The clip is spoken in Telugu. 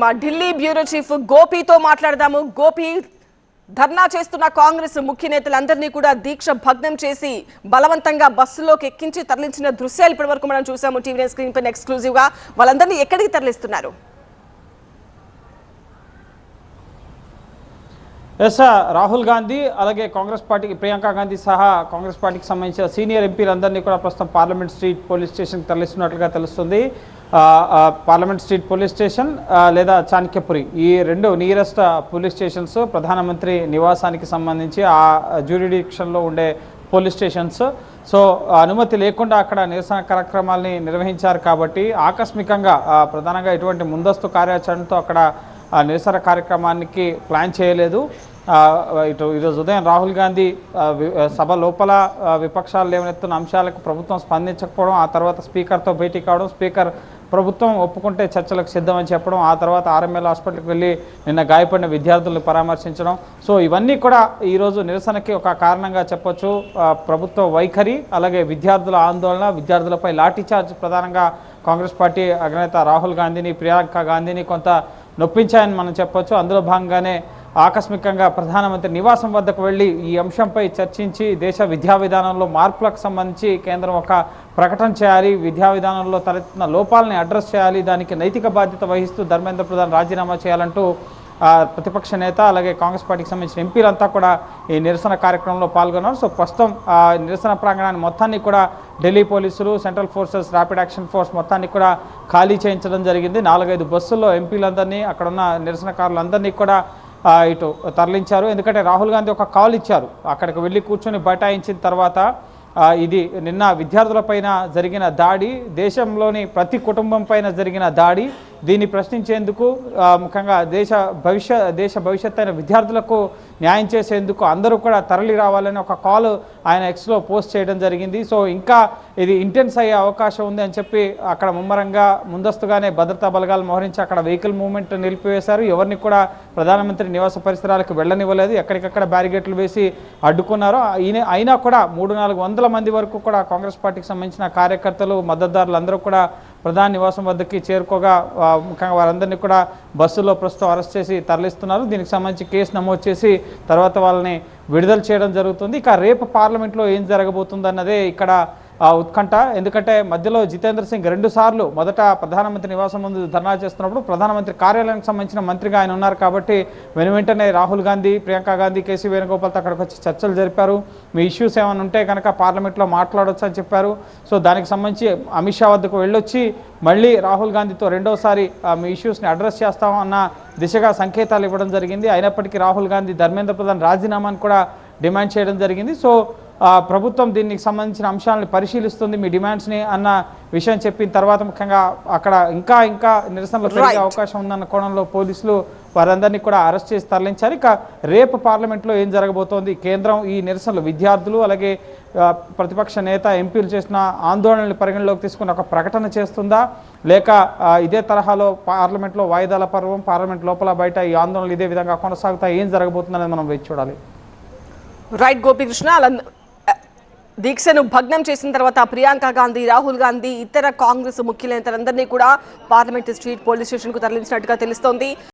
మా ఢిల్లీ బ్యూరో చీఫ్ గోపీతో మాట్లాడదాము. గోపి, ధర్నా చేస్తున్న కాంగ్రెస్ ముఖ్య నేతలందరినీ కూడా దీక్ష భగ్నం చేసి బలవంతంగా బస్సులోకి ఎక్కించి తరలించిన దృశ్యాలు ఇప్పటివరకు మనం చూసాము టీవీ స్క్రీన్ పైన ఎక్స్క్లూజివ్ గా. వాళ్ళందరినీ ఎక్కడికి తరలిస్తున్నారు? రాహుల్ గాంధీ అలాగే కాంగ్రెస్ పార్టీకి ప్రియాంక గాంధీ సహా కాంగ్రెస్ పార్టీకి సంబంధించిన సీనియర్ ఎంపీలందరినీ కూడా ప్రస్తుతం పార్లమెంట్ స్ట్రీట్ పోలీస్ స్టేషన్కి తరలిస్తున్నట్లుగా తెలుస్తుంది. పార్లమెంట్ స్ట్రీట్ పోలీస్ స్టేషన్ లేదా చాణక్యపురి, ఈ రెండు నియరెస్ట్ పోలీస్ స్టేషన్స్ ప్రధానమంత్రి నివాసానికి సంబంధించి ఆ జ్యూరిడిక్షన్లో ఉండే పోలీస్ స్టేషన్స్. సో అనుమతి లేకుండా అక్కడ నిరసన కార్యక్రమాలని నిర్వహించారు కాబట్టి ఆకస్మికంగా ప్రధానంగా ఎటువంటి ముందస్తు కార్యాచరణతో అక్కడ నిరసన కార్యక్రమానికి ప్లాన్ చేయలేదు. ఈరోజు ఉదయం రాహుల్ గాంధీ సభ లోపల విపక్షాలు లేవనెత్తున్న అంశాలకు ప్రభుత్వం స్పందించకపోవడం, ఆ తర్వాత స్పీకర్తో భేటీ కావడం, స్పీకర్ ప్రభుత్వం ఒప్పుకుంటే చర్చలకు సిద్ధమని చెప్పడం, ఆ తర్వాత ఆర్ఎంఎల్ హాస్పిటల్కి వెళ్ళి నిన్న గాయపడిన విద్యార్థులను పరామర్శించడం. సో ఇవన్నీ కూడా ఈరోజు నిరసనకి ఒక కారణంగా చెప్పొచ్చు. ప్రభుత్వ వైఖరి, అలాగే విద్యార్థుల ఆందోళన, విద్యార్థులపై లాఠీచార్జ్ ప్రధానంగా కాంగ్రెస్ పార్టీ అగ్రనేత రాహుల్ గాంధీని, ప్రియాంక గాంధీని కొంత నొప్పించాయని మనం చెప్పొచ్చు. అందులో భాగంగానే ఆకస్మికంగా ప్రధానమంత్రి నివాసం వద్దకు వెళ్ళి ఈ అంశంపై చర్చించి దేశ విద్యా విధానంలో మార్పులకు సంబంధించి కేంద్రం ఒక ప్రకటన చేయాలి, విద్యా విధానంలో తలెత్తిన లోపాలని అడ్రస్ చేయాలి, దానికి నైతిక బాధ్యత వహిస్తూ ధర్మేంద్ర ప్రధాన్ రాజీనామా చేయాలంటూ ప్రతిపక్ష నేత అలాగే కాంగ్రెస్ పార్టీకి సంబంధించిన ఎంపీలంతా కూడా ఈ నిరసన కార్యక్రమంలో పాల్గొన్నారు. సో ప్రస్తుతం నిరసన ప్రాంగణాన్ని మొత్తాన్ని కూడా ఢిల్లీ పోలీసులు, central forces, rapid action force మొత్తాన్ని కూడా ఖాళీ చేయించడం జరిగింది. 4-5 బస్సుల్లో ఎంపీలందరినీ, అక్కడున్న నిరసనకారులందరినీ కూడా ఇటు తరలించారు. ఎందుకంటే రాహుల్ గాంధీ ఒక కాల్ ఇచ్చారు, అక్కడికి వెళ్ళి కూర్చొని బైఠాయించిన తర్వాత ఇది నిన్న విద్యార్థులపైన జరిగిన దాడి, దేశంలోని ప్రతి కుటుంబం పైన జరిగిన దాడి, దీన్ని ప్రశ్నించేందుకు ముఖ్యంగా దేశ భవిష్యత్ అయిన విద్యార్థులకు న్యాయం చేసేందుకు అందరూ కూడా తరలి రావాలని ఒక కాల్ ఆయన ఎక్స్లో పోస్ట్ చేయడం జరిగింది. సో ఇంకా ఇది ఇంటెన్స్ అయ్యే అవకాశం ఉంది అని చెప్పి అక్కడ ముమ్మరంగా ముందస్తుగానే భద్రతా బలగాలు మోహరించి అక్కడ వెహికల్ మూవ్మెంట్ నిలిపివేశారు. ఎవరిని కూడా ప్రధానమంత్రి నివాస పరిసరాలకు వెళ్ళనివ్వలేదు, ఎక్కడికక్కడ బ్యారిగేట్లు వేసి అడ్డుకున్నారు. అయినా కూడా 300-400 మంది వరకు కూడా కాంగ్రెస్ పార్టీకి సంబంధించిన కార్యకర్తలు, మద్దతుదారులు అందరూ కూడా ప్రధాన నివాసం వద్దకి చేరుకోగా ముఖ్యంగా వారందరినీ కూడా బస్సులో ప్రస్తుతం అరెస్ట్ చేసి తరలిస్తున్నారు. దీనికి సంబంధించి కేసు నమోదు చేసి తర్వాత వాళ్ళని విడుదల చేయడం జరుగుతుంది. ఇక రేపు పార్లమెంట్లో ఏం జరగబోతుందన్నదే ఇక్కడ ఉత్కంఠ. ఎందుకంటే మధ్యలో జితేంద్ర సింగ్ 2 సార్లు మొదట ప్రధానమంత్రి నివాసం ముందు ధర్నా చేస్తున్నప్పుడు ప్రధానమంత్రి కార్యాలయానికి సంబంధించిన మంత్రిగా ఆయన ఉన్నారు కాబట్టి వెంటనే రాహుల్ గాంధీ, ప్రియాంక గాంధీ, కేసీ వేణుగోపాల్తో అక్కడికి వచ్చి చర్చలు జరిపారు. మీ ఇష్యూస్ ఏమైనా ఉంటే కనుక పార్లమెంట్లో మాట్లాడవచ్చు అని చెప్పారు. సో దానికి సంబంధించి అమిత్ షా వద్దకు వెళ్ళొచ్చి మళ్ళీ రాహుల్ గాంధీతో రెండోసారి మీ ఇష్యూస్ని అడ్రస్ చేస్తామన్న దిశగా సంకేతాలు ఇవ్వడం జరిగింది. అయినప్పటికీ రాహుల్ గాంధీ ధర్మేంద్ర ప్రధాన్ రాజీనామాను కూడా డిమాండ్ చేయడం జరిగింది. సో ప్రభుత్వం దీనికి సంబంధించిన అంశాలను పరిశీలిస్తుంది, మీ డిమాండ్స్ని అన్న విషయం చెప్పిన తర్వాత ముఖ్యంగా అక్కడ ఇంకా నిరసనలు పెరిగే అవకాశం ఉందన్న కోణంలో పోలీసులు వారందరినీ కూడా అరెస్ట్ చేసి తరలించారు. ఇక రేపు పార్లమెంట్లో ఏం జరగబోతోంది, కేంద్రం ఈ నిరసనలు విద్యార్థులు అలాగే ప్రతిపక్ష నేత ఎంపీలు చేసిన ఆందోళనలు పరిగణలోకి తీసుకుని ఒక ప్రకటన చేస్తుందా, లేక ఇదే తరహాలో పార్లమెంట్లో వాయిదాల పర్వం, పార్లమెంట్ లోపల బయట ఈ ఆందోళనలు ఇదే విధంగా కొనసాగుతాయి, ఏం జరగబోతుందనేది మనం వేచి చూడాలి. రైట్ గోపీకృష్ణ, దీక్షను భగ్నం చేసిన తర్వాత ప్రియాంక గాంధీ, రాహుల్ గాంధీ, ఇతర కాంగ్రెస్ ముఖ్య నేతలందరినీ కూడా పార్లమెంట్ స్ట్రీట్ పోలీస్ స్టేషన్ కు తరలించినట్టుగా తెలుస్తోంది.